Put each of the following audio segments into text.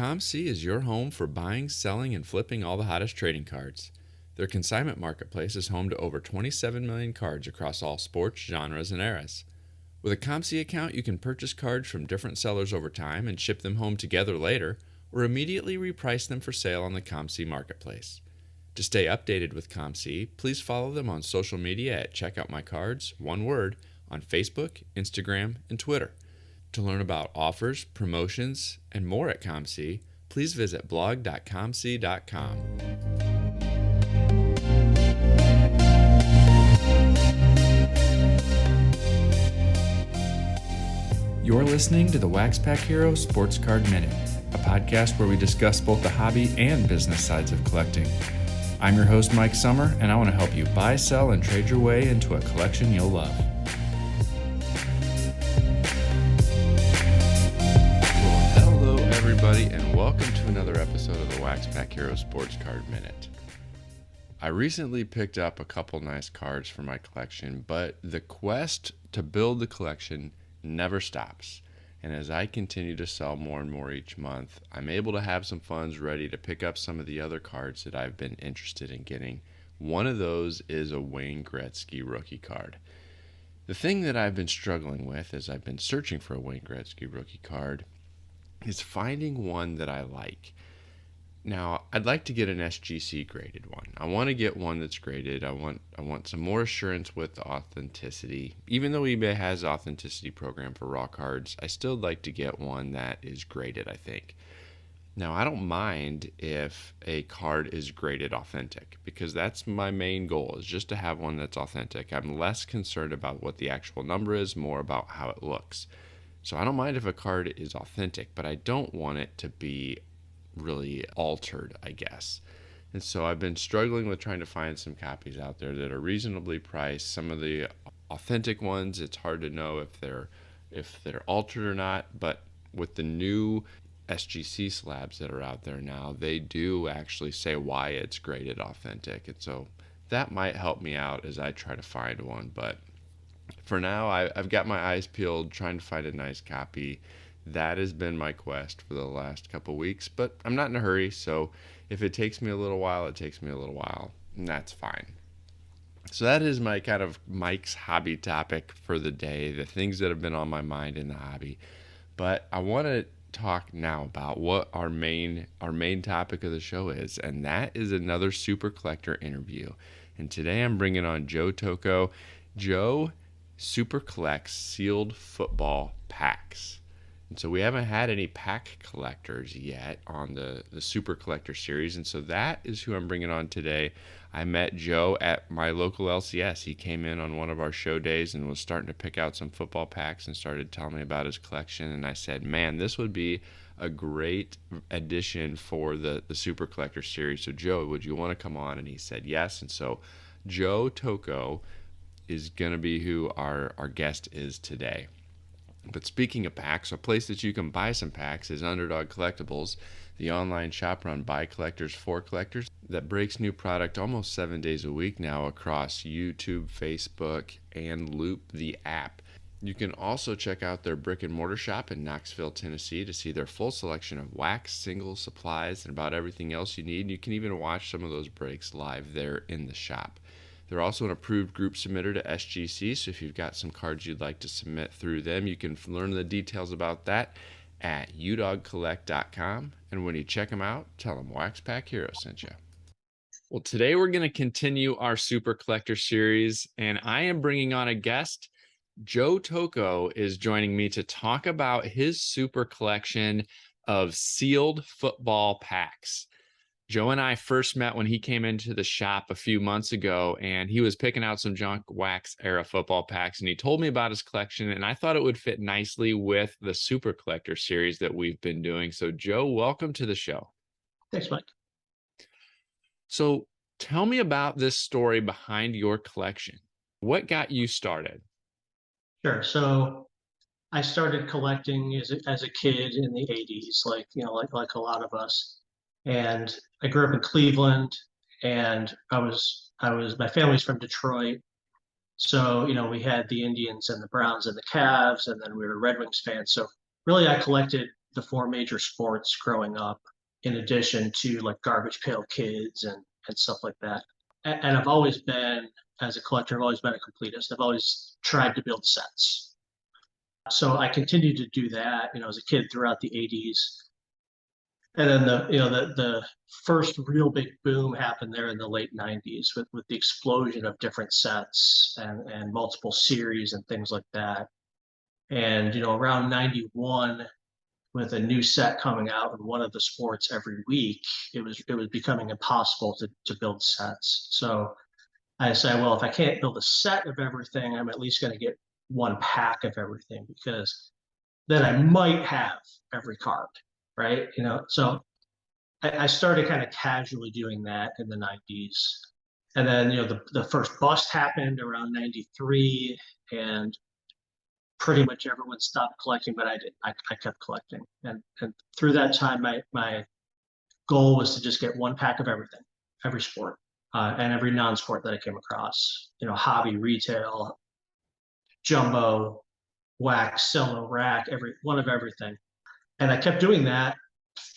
ComC is your home for buying, selling, and flipping all the hottest trading cards. Their consignment marketplace is home to over 27 million cards across all sports, genres, and eras. With a ComC account, you can purchase cards from different sellers over time and ship them home together later, or immediately reprice them for sale on the ComC marketplace. To stay updated with ComC, please follow them on social media at CheckOutMyCards, one word, on Facebook, Instagram, and Twitter. To learn about offers, promotions, and more at ComC, please visit blog.comc.com. You're listening to the WaxPackHero Sports Card Minute, a podcast where we discuss both the hobby and business sides of collecting. I'm your host, Mike Sommer, and I want to help you buy, sell, and trade your way into a collection you'll love. Everybody, and welcome to another episode of the WaxPackHero Sports Card Minute. I recently picked up a couple nice cards for my collection, but the quest to build the collection never stops. And as I continue to sell more and more each month, I'm able to have some funds ready to pick up some of the other cards that I've been interested in getting. One of those is a Wayne Gretzky rookie card. The thing that I've been struggling with as I've been searching for a Wayne Gretzky rookie card is finding one that I like. Now, I'd like to get an SGC graded one. I want to get one that's graded. I want some more assurance with the authenticity. Even though eBay has an authenticity program for raw cards, I still like to get one that is graded, I think. Now, I don't mind if a card is graded authentic, because that's my main goal, is just to have one that's authentic. I'm less concerned about what the actual number is, more about how it looks. So I don't mind if a card is authentic, but I don't want it to be really altered, I guess. And so I've been struggling with trying to find some copies out there that are reasonably priced. Some of the authentic ones, it's hard to know if they're altered or not, but with the new SGC slabs that are out there now, they do actually say why it's graded authentic. And so that might help me out as I try to find one, but for now, I've got my eyes peeled trying to find a nice copy. That has been my quest for the last couple weeks, but I'm not in a hurry, so if it takes me a little while, it takes me a little while, and that's fine. So that is my kind of Mike's hobby topic for the day, the things that have been on my mind in the hobby. But I want to talk now about what our main topic of the show is, and that is another super collector interview. And today I'm bringing on Joe Tocco. Joe super collects sealed football packs. And so we haven't had any pack collectors yet on the super collector series, and so that is who I'm bringing on today. I met Joe at my local LCS. He came in on one of our show days and was starting to pick out some football packs and started telling me about his collection, and I said, man, this would be a great addition for the super collector series. So Joe, would you want to come on? And he said yes. And so Joe Tocco is going to be who our guest is today. But speaking of packs, a place that you can buy some packs is Underdog Collectibles, the online shop run by collectors for collectors that breaks new product almost 7 days a week now across YouTube, Facebook, and Loop, the app. You can also check out their brick and mortar shop in Knoxville, Tennessee to see their full selection of wax, singles, supplies, and about everything else you need. You can even watch some of those breaks live there in the shop. They're also an approved group submitter to SGC, so if you've got some cards you'd like to submit through them, you can learn the details about that at udogcollect.com. And when you check them out, tell them WaxPackHero sent you. Well, today we're going to continue our Super Collector series, and I am bringing on a guest. Joe Tocco is joining me to talk about his super collection of sealed football packs. Joe and I first met when he came into the shop a few months ago, and he was picking out some junk wax era football packs, and he told me about his collection, and I thought it would fit nicely with the Super Collector series that we've been doing. So Joe, welcome to the show. Thanks, Mike. So tell me about this story behind your collection. What got you started? Sure. So I started collecting as a kid in the 80s, like a lot of us. And I grew up in Cleveland, and my family's from Detroit. So, we had the Indians and the Browns and the Cavs, and then we were Red Wings fans. So really I collected the four major sports growing up, in addition to like Garbage Pail Kids and stuff like that. And I've always been, as a collector, I've always been a completist. I've always tried to build sets. So I continued to do that, as a kid throughout the 80s. And then the first real big boom happened there in the late 90s with the explosion of different sets and multiple series and things like that. And around 91, with a new set coming out in one of the sports every week, it was becoming impossible to build sets. So I decided, well, if I can't build a set of everything, I'm at least going to get one pack of everything, because then I might have every card, right? So I started kind of casually doing that in the 90s. And then, the first bust happened around 93, and pretty much everyone stopped collecting, but I did. I kept collecting. And through that time, my goal was to just get one pack of everything, every sport, and every non-sport that I came across, hobby, retail, jumbo, wax, cello, rack, every one of everything. And I kept doing that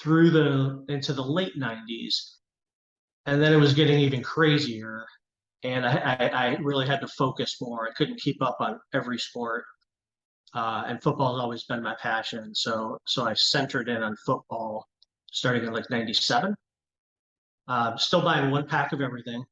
into the late 90s. And then it was getting even crazier. And I really had to focus more. I couldn't keep up on every sport. And football has always been my passion. So I centered in on football starting in like 97. Still buying one pack of everything.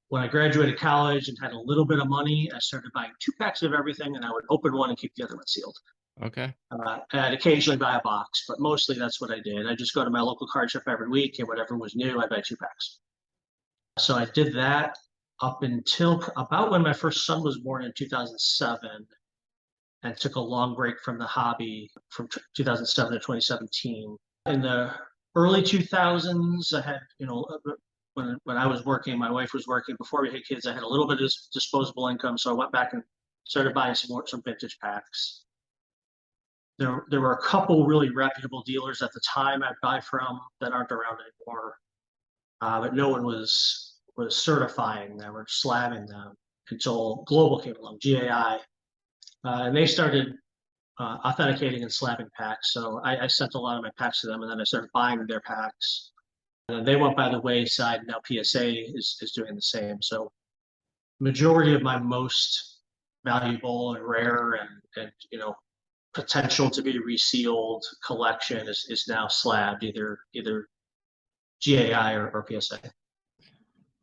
When I graduated college and had a little bit of money, I started buying two packs of everything, and I would open one and keep the other one sealed. Okay. And I'd occasionally buy a box, but mostly that's what I did. I just go to my local card shop every week, and whatever was new, I'd buy two packs. So I did that up until about when my first son was born in 2007, and took a long break from the hobby from 2007 to 2017. In the early 2000s, I had, when I was working, my wife was working. Before we had kids, I had a little bit of disposable income, so I went back and started buying some vintage packs. There were a couple really reputable dealers at the time I'd buy from that aren't around anymore, but no one was certifying them or slabbing them until Global came along, GAI, and they started authenticating and slabbing packs. So I sent a lot of my packs to them, and then I started buying their packs. And they went by the wayside. Now PSA is doing the same. So majority of my most valuable and rare and potential to be resealed collection is now slabbed, either GAI or PSA.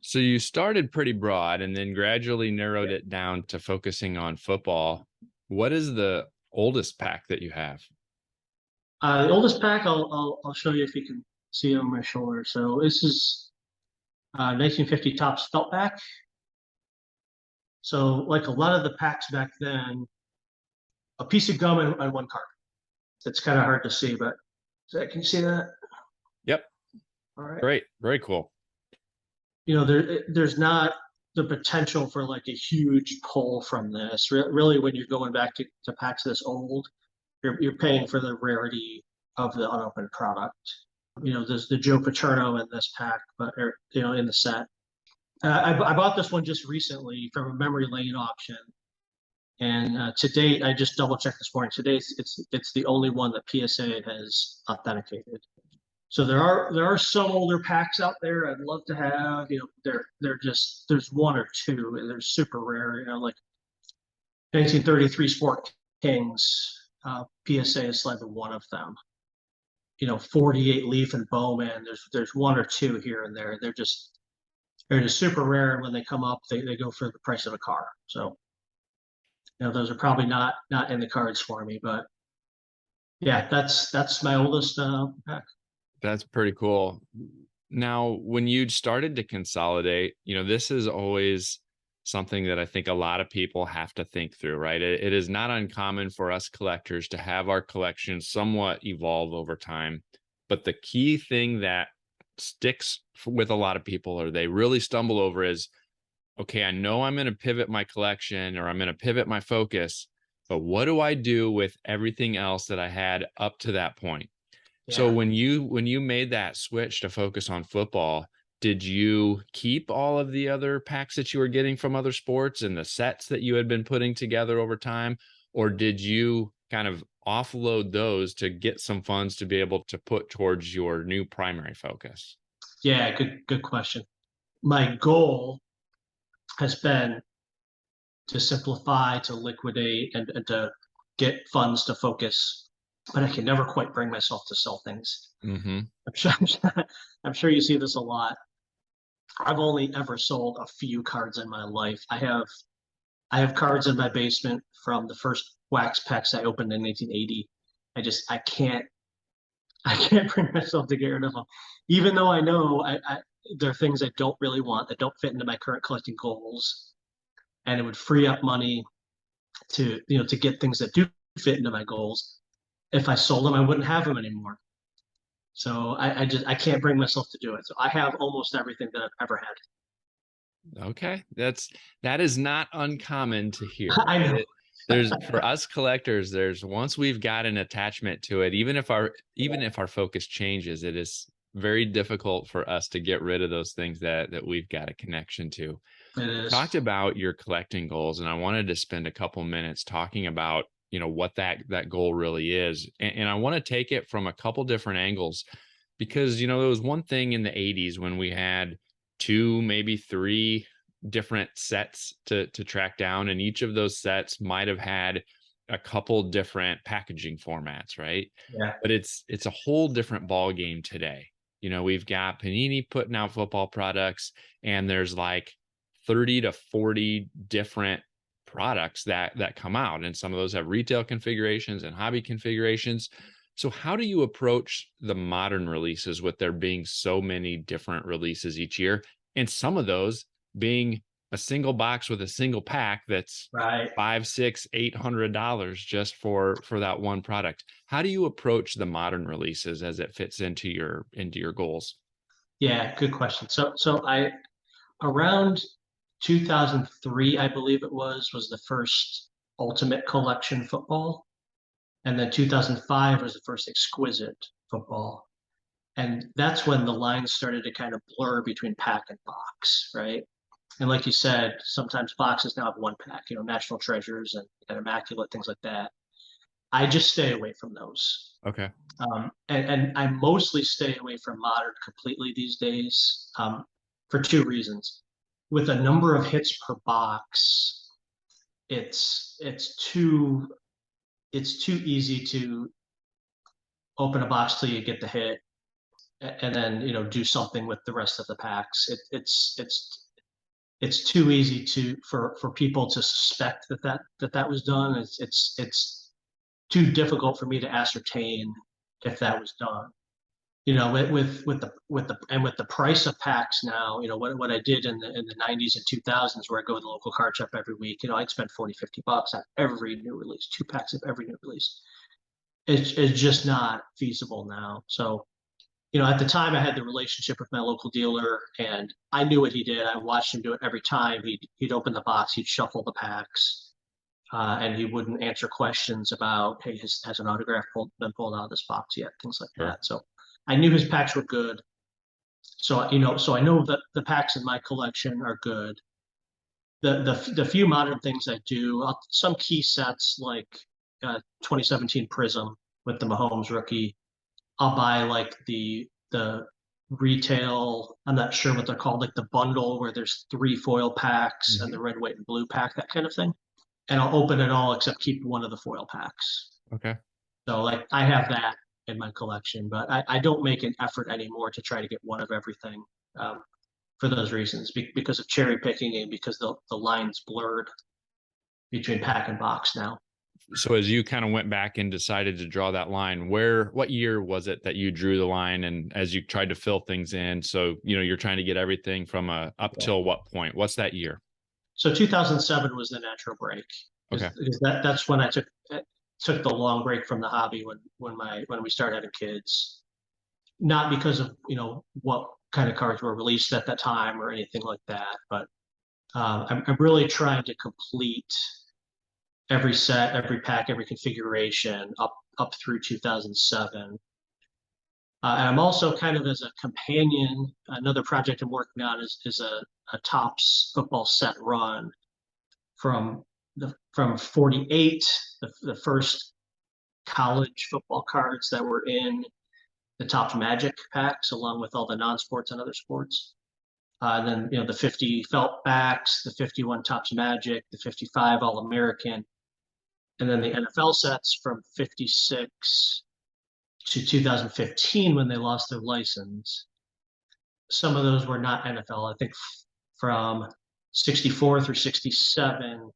So you started pretty broad and then gradually narrowed it down to focusing on football. What is the oldest pack that you have? The oldest pack, I'll show you if you can see it on my shoulder. So this is 1950 Topps felt pack. So like a lot of the packs back then, a piece of gum and one card. It's kind of hard to see, but can you see that? Yep. All right. Great. Very cool. There's not the potential for like a huge pull from this. Really, when you're going back to packs this old, you're paying for the rarity of the unopened product. There's the Joe Paterno in this pack, but in the set. I bought this one just recently from a memory lane auction, and to date, I just double checked this morning. Today, it's the only one that PSA has authenticated. So there are some older packs out there I'd love to have. They're just, there's one or two, and they're super rare. Like 1933 Sport Kings, PSA is like one of them. 48 Leaf and Bowman. There's one or two here and there. They're just super rare, and when they come up, they go for the price of a car. So those are probably not in the cards for me, but yeah, that's my oldest pack. That's pretty cool. Now, when you started to consolidate, this is always something that I think a lot of people have to think through, right? It is not uncommon for us collectors to have our collection somewhat evolve over time. But the key thing that sticks with a lot of people, or they really stumble over, is, okay, I know I'm going to pivot my collection, or I'm going to pivot my focus, but what do I do with everything else that I had up to that point? Yeah. So when you made that switch to focus on football, did you keep all of the other packs that you were getting from other sports and the sets that you had been putting together over time? Or did you kind of offload those to get some funds to be able to put towards your new primary focus? Yeah, good question. My goal has been to simplify, to liquidate, and to get funds to focus, but I can never quite bring myself to sell things. Hmm. I'm sure you see this a lot. I've only ever sold a few cards in my life. I have cards in my basement from the first wax packs I opened in 1980. I can't bring myself to get rid of them, even though I know there are things I don't really want that don't fit into my current collecting goals, and it would free up money to get things that do fit into my goals. If I sold them, I wouldn't have them anymore. So I can't bring myself to do it. So I have almost everything that I've ever had. Okay, that is not uncommon to hear. I know. There's for us collectors, there's once we've got an attachment to it, even if our focus changes, it is very difficult for us to get rid of those things that we've got a connection to. It You is. talked about your collecting goals, and I wanted to spend a couple minutes talking about what that goal really is, and I want to take it from a couple different angles because there was one thing in the 80s when we had two, maybe three different sets to track down, and each of those sets might have had a couple different packaging formats, right? Yeah. But it's a whole different ball game today. We've got Panini putting out football products, and there's like 30 to 40 different products that come out, and some of those have retail configurations and hobby configurations. So how do you approach the modern releases with there being so many different releases each year, and some of those being a single box with a single pack that's Right. five, six, $800 just for that one product? How do you approach the modern releases as it fits into your goals? Yeah. Good question. So I around 2003, I believe it was the first Ultimate Collection football, and then 2005 was the first Exquisite football. And that's when the lines started to kind of blur between pack and box, right? And like you said, sometimes boxes now have one pack, National Treasures and Immaculate, things like that. I just stay away from those. Okay. And I mostly stay away from modern completely these days, for two reasons. With a number of hits per box, it's too easy to open a box till you get the hit, and then do something with the rest of the packs. It's too easy for people to suspect that was done. It's too difficult for me to ascertain if that was done. With the price of packs now, what I did in the 90s and 2000s, where I go to the local card shop every week, I'd spend 40-50 bucks on every new release, 2 packs of every new release. It's just not feasible now. So at the time I had the relationship with my local dealer, and I knew what he did. I watched him do it every time. He'd open the box, he'd shuffle the packs, and he wouldn't answer questions about, hey, has an autograph been pulled out of this box yet, things like Sure. that. So I knew his packs were good. So I know that the packs in my collection are good. The few modern things I do, some key sets like 2017 Prism with the Mahomes rookie. I'll buy like the retail. I'm not sure what they're called, like the bundle where there's 3 foil packs and the Mhm. red, white, and blue pack, that kind of thing. And I'll open it all except keep one of the foil packs. Okay. So like I have that in my collection, but I don't make an effort anymore to try to get one of everything, for those reasons, because of cherry picking and because the line's blurred between pack and box now. So as you kind of went back and decided to draw that line, what year was it that you drew the line, and as you tried to fill things in, so you're trying to get everything from up Yeah. till what point? What's that year? So 2007 was the natural break. Okay. Is that's when I took the long break from the hobby, when we started having kids. Not because of what kind of cards were released at that time or anything like that, but I'm really trying to complete every set, every pack, every configuration up through 2007. And I'm also kind of as a companion. Another project I'm working on is a Topps football set run from 48, the first college football cards that were in the Topps Magic packs, along with all the non-sports and other sports. And then, the 50 felt backs, the 51 Topps Magic, the 55 All American, and then the NFL sets from 56 to 2015 when they lost their license. Some of those were not NFL. I think from 64 through 67,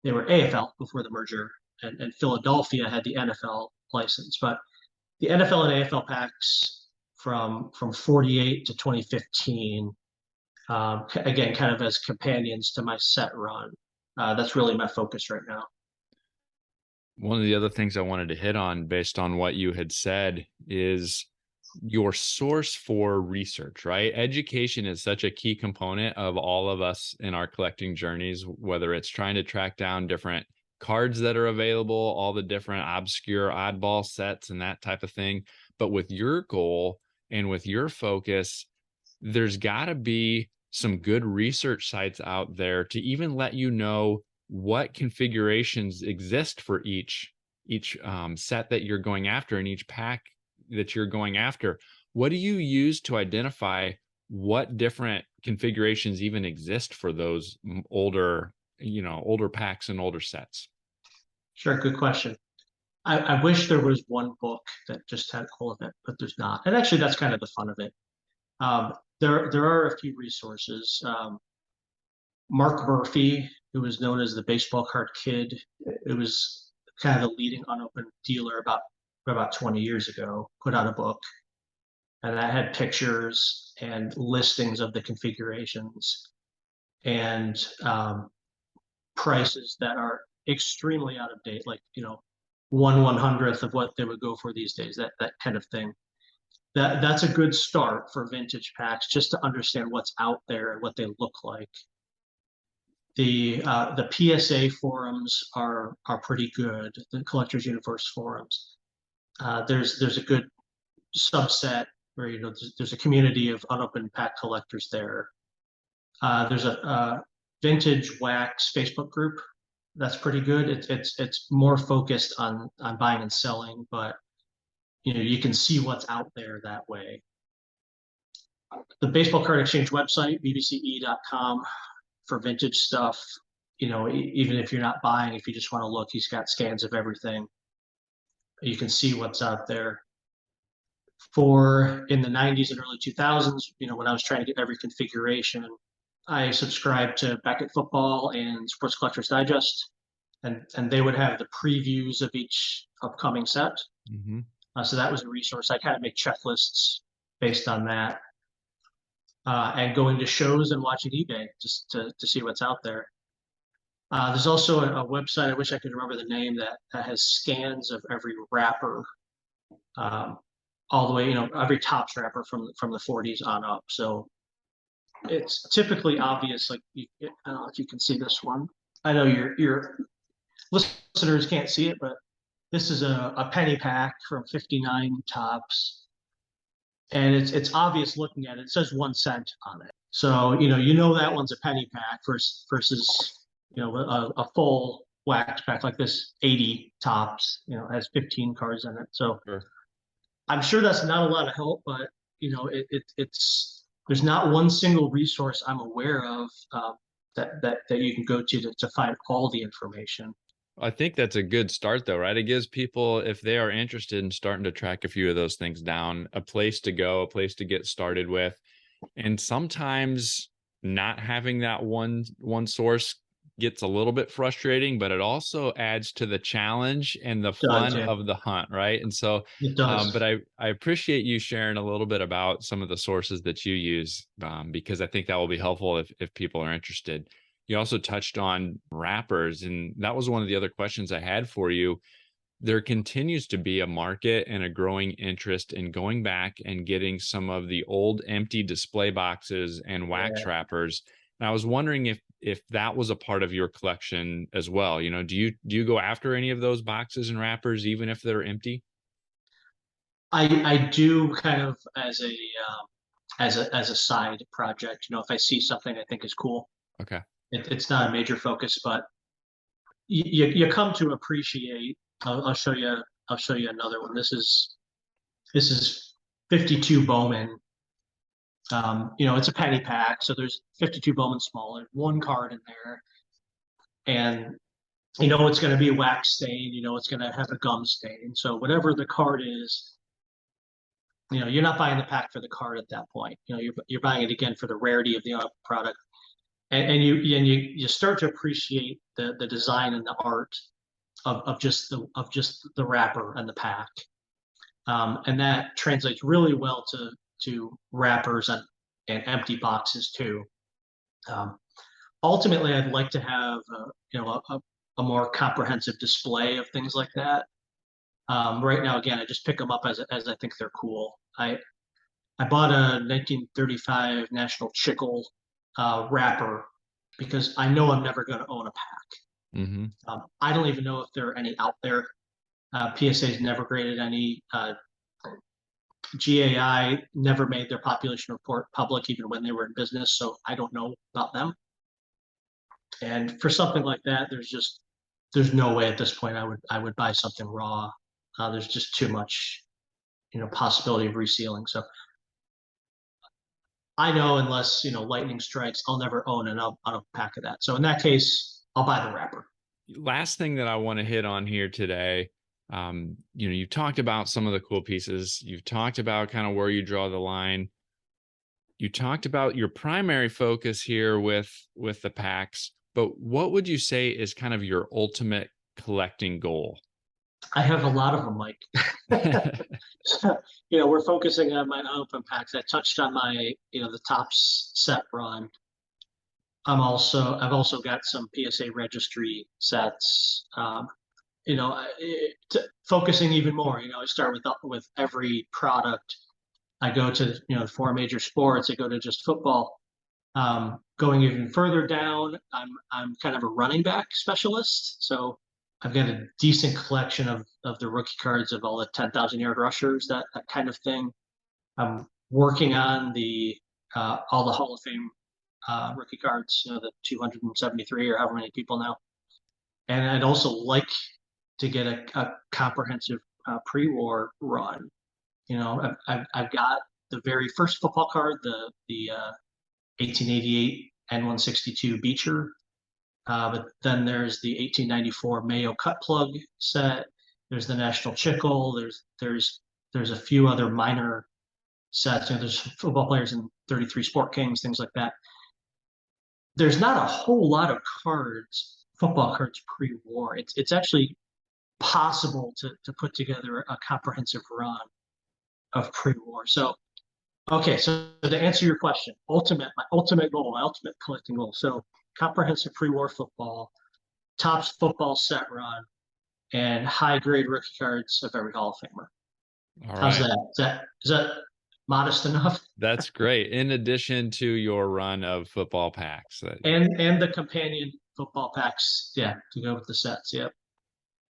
they were AFL before the merger, and Philadelphia had the NFL license. But the NFL and AFL packs from 48 to 2015, again, kind of as companions to my set run. That's really my focus right now. One of the other things I wanted to hit on based on what you had said is your source for research, right? Education is such a key component of all of us in our collecting journeys, whether it's trying to track down different cards that are available, all the different obscure oddball sets and that type of thing. But with your goal and with your focus, there's got to be some good research sites out there to even let you know what configurations exist for each set that you're going after and each pack that you're going after. What do you use to identify what different configurations even exist for those older packs and older sets? Sure, good question. I wish there was one book that just had all of it, but there's not. And actually, that's kind of the fun of it. There are a few resources. Mark Murphy, who was known as the baseball card kid, it was kind of the leading unopened dealer about 20 years ago, put out a book, and I had pictures and listings of the configurations and prices that are extremely out of date, like 1/100th of what they would go for these days, that kind of thing. That's a good start for vintage packs, just to understand what's out there and what they look like. The PSA forums are pretty good. The Collectors Universe forums. There's a good subset where there's a community of unopened pack collectors there. There's a vintage wax Facebook group that's pretty good. It's more focused on buying and selling, but you can see what's out there that way. The Baseball Card Exchange website, bbce.com, for vintage stuff. Even if you're not buying, if you just want to look, he's got scans of everything. You can see what's out there. For in the 90s and early 2000s, when I was trying to get every configuration, I subscribed to Beckett Football and Sports Collectors Digest, and they would have the previews of each upcoming set. Mm-hmm. So that was a resource. I kind of make checklists based on that, and going to shows and watching eBay just to see what's out there. There's also a website, I wish I could remember the name, that has scans of every wrapper, all the way, every Topps wrapper from the 40s on up. So it's typically obvious, like I don't know if you can see this one. I know your listeners can't see it, but this is a penny pack from 59 Topps, and it's obvious looking at it. It says 1 cent on it, so that one's a penny pack versus a full wax pack like this 80 Topps has 15 cards in it. So Sure. I'm sure that's not a lot of help, but it's there's not one single resource I'm aware of that you can go to find all the information. I think that's a good start, though, right? It gives people, if they are interested in starting to track a few of those things down, a place to go, a place to get started with. And sometimes not having that one source gets a little bit frustrating, but it also adds to the challenge and the fun of the hunt, right? And so, it does. but I appreciate you sharing a little bit about some of the sources that you use, because I think that will be helpful if people are interested. You also touched on wrappers, and that was one of the other questions I had for you. There continues to be a market and a growing interest in going back and getting some of the old empty display boxes and wax wrappers. And I was wondering if that was a part of your collection as well. Do you go after any of those boxes and wrappers, even if they're empty? I do, kind of as a side project. If I see something I think is cool. Okay. It's not a major focus, but you come to appreciate. I'll show you I'll show you another one. This is 52 Bowman. It's a penny pack, so there's 52 Bowman small. There's one card in there, and it's going to be a wax stain. It's going to have a gum stain. So whatever the card is, you're not buying the pack for the card at that point. You're buying it again for the rarity of the product, and you start to appreciate the design and the art of just the wrapper and the pack, and that translates really well to wrappers and empty boxes too. Um, Ultimately, I'd like to have a more comprehensive display of things like that. Right now, again, I just pick them up as I think they're cool. I bought a 1935 National Chickle wrapper because I know I'm never going to own a pack. Mm-hmm. I don't even know if there are any out there. PSA's never graded any. GAI never made their population report public, even when they were in business, so I don't know about them. And for something like that, there's no way at this point I would buy something raw. There's just too much, possibility of resealing. So I know unless lightning strikes, I'll never own a pack of that. So in that case, I'll buy the wrapper. Last thing that I want to hit on here today, you talked about some of the cool pieces. You've talked about kind of where you draw the line. You talked about your primary focus here with the packs, but what would you say is kind of your ultimate collecting goal? I have a lot of them, Mike. We're focusing on my open packs. I touched on my, the Topps set run. I've also got some PSA registry sets. Focusing even more. I start with every product. I go to the four major sports. I go to just football. Going even further down, I'm kind of a running back specialist. So I've got a decent collection of the rookie cards of all the 10,000-yard rushers, that kind of thing. I'm working on all the Hall of Fame rookie cards, the 273 or however many people now. And I'd also like to get a comprehensive pre-war run. I've got the very first football card, the 1888 N162 Beecher. But then there's the 1894 Mayo cut plug set. There's the National Chickle. There's a few other minor sets. There's football players in 33 Sport Kings, things like that. There's not a whole lot of cards, football cards pre-war. It's actually possible to put together a comprehensive run of pre-war. So, okay, so to answer your question, my ultimate goal, my ultimate collecting goal. So comprehensive pre-war football, Topps football set run, and high-grade rookie cards of every Hall of Famer. All How's right. that? Is that modest enough? That's great. In addition to your run of football packs. And the companion football packs, yeah, to go with the sets. Yep.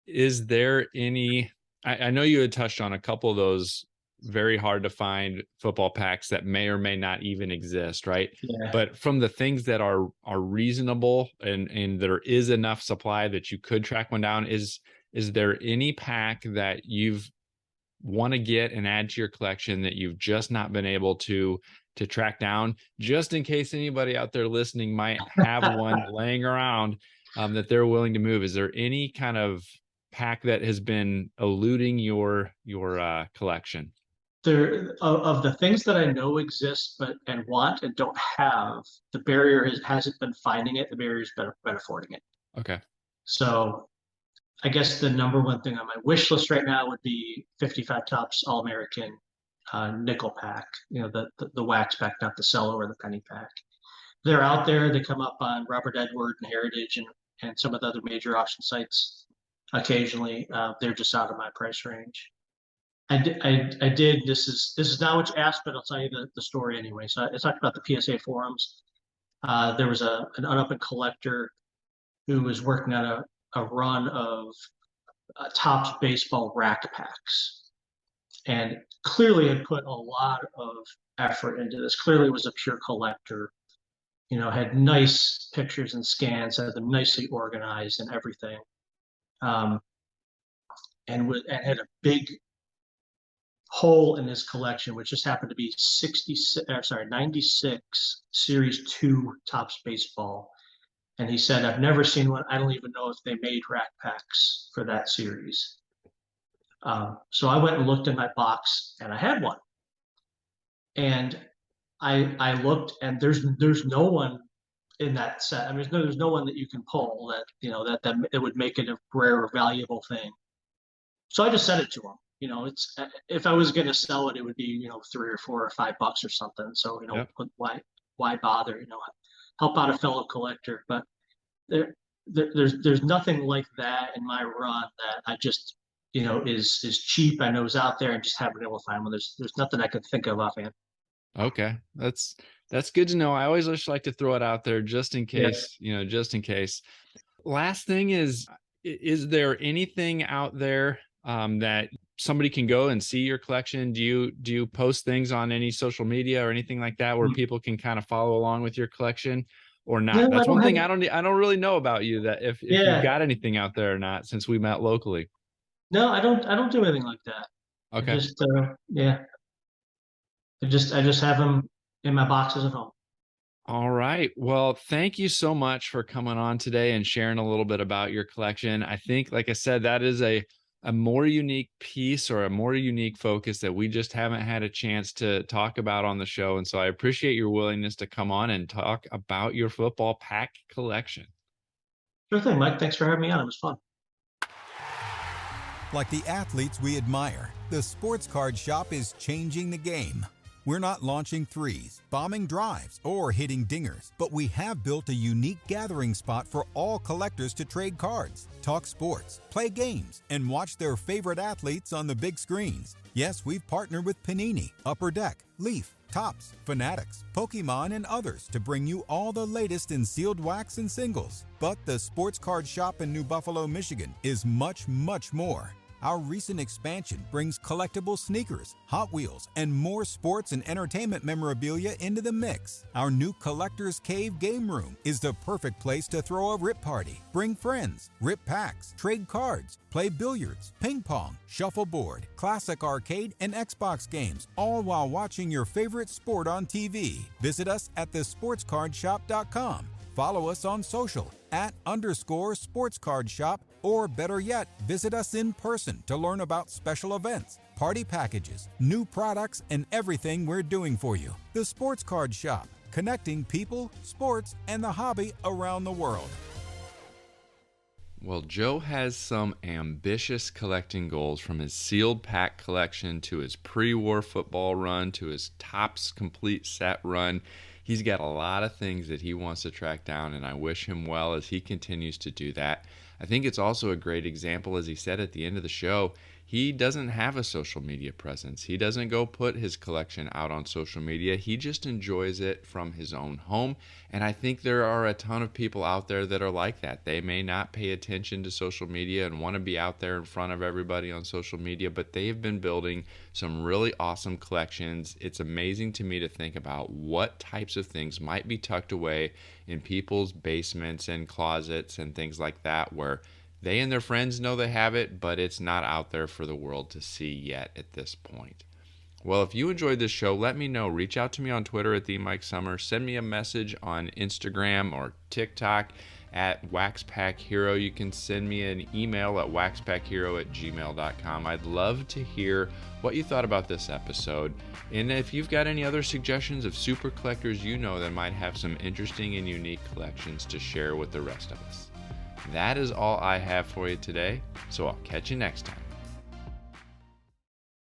Is there any, I know you had touched on a couple of those very hard to find football packs that may or may not even exist, right? Yeah. But from the things that are reasonable and there is enough supply that you could track one down, is there any pack that you've want to get and add to your collection that you've just not been able to track down, just in case anybody out there listening might have one laying around that they're willing to move? Is there any kind of pack that has been eluding your collection? There of the things that I know exist and want and don't have, the barrier hasn't been finding it. The barrier's been affording it. Okay. So I guess the number one thing on my wish list right now would be 55 Topps All-American nickel pack. The wax pack, not the cello or the penny pack. They're out there. They come up on Robert Edward and Heritage and some of the other major auction sites occasionally. They're just out of my price range. I did. This is not what you asked, but I'll tell you the story anyway. So I talked about the PSA forums. There was an unopened collector who was working on a run of Topps baseball rack packs, and clearly had put a lot of effort into this. Clearly was a pure collector. Had nice pictures and scans, had them nicely organized and everything. and had a big hole in his collection, which just happened to be 96 Series 2 Topps baseball. And he said, I've never seen one. I don't even know if they made rack packs for that series. So I went and looked in my box, and I had one. And I looked, and there's no one in that set. I mean, there's no one that you can pull that that it would make it a rare or valuable thing. So I just sent it to him. It's if I was going to sell it, it would be $3 or $4 or $5 or something. So Yep. why bother? Help out a fellow collector. But there's nothing like that in my run that I just is cheap. I know is out there and just haven't been able to find one. There's nothing I could think of offhand. Okay. That's good to know. I always just like to throw it out there just in Yeah. case, just in case. Last thing is there anything out there that somebody can go and see your collection? Do you post things on any social media or anything like that where people can kind of follow along with your collection or not? No, I That's don't one have. thing I don't really know about you, that if you've Yeah. got anything out there or not, since we met locally. No, I don't do anything like that. I Okay. just yeah. I just have them in my boxes at home. All right. Well, thank you so much for coming on today and sharing a little bit about your collection. I think, like I said, that is a more unique piece or a more unique focus that we just haven't had a chance to talk about on the show. And so I appreciate your willingness to come on and talk about your football pack collection. Sure thing, Mike. Thanks for having me on. It was fun. Like the athletes we admire, the Sports Card Shop is changing the game. We're not launching threes, bombing drives, or hitting dingers, but we have built a unique gathering spot for all collectors to trade cards, talk sports, play games, and watch their favorite athletes on the big screens. Yes, we've partnered with Panini, Upper Deck, Leaf, Topps, Fanatics, Pokemon, and others to bring you all the latest in sealed wax and singles. But the Sports Card Shop in New Buffalo, Michigan is much, much more. Our recent expansion brings collectible sneakers, Hot Wheels, and more sports and entertainment memorabilia into the mix. Our new Collector's Cave game room is the perfect place to throw a rip party, bring friends, rip packs, trade cards, play billiards, ping pong, shuffleboard, classic arcade, and Xbox games, all while watching your favorite sport on TV. Visit us at thesportscardshop.com. Follow us on social @_sportscardshop, or better yet, visit us in person to learn about special events, party packages, new products, and everything we're doing for you. The Sports Card Shop, connecting people, sports, and the hobby around the world. Well, Joe has some ambitious collecting goals, from his sealed pack collection to his pre-war football run to his Topps complete set run. He's got a lot of things that he wants to track down, and I wish him well as he continues to do that. I think it's also a great example, as he said at the end of the show, he doesn't have a social media presence. He doesn't go put his collection out on social media. He just enjoys it from his own home. And I think there are a ton of people out there that are like that. They may not pay attention to social media and want to be out there in front of everybody on social media, but they've been building some really awesome collections. It's amazing to me to think about what types of things might be tucked away in people's basements and closets and things like that, where they and their friends know they have it, but it's not out there for the world to see yet at this point. Well, if you enjoyed this show, let me know. Reach out to me on Twitter at @TheMikeSummer. Send me a message on Instagram or TikTok at WaxPackHero. You can send me an email at WaxPackHero@gmail.com. I'd love to hear what you thought about this episode. And if you've got any other suggestions of super collectors you know that might have some interesting and unique collections to share with the rest of us. That is all I have for you today, so I'll catch you next time.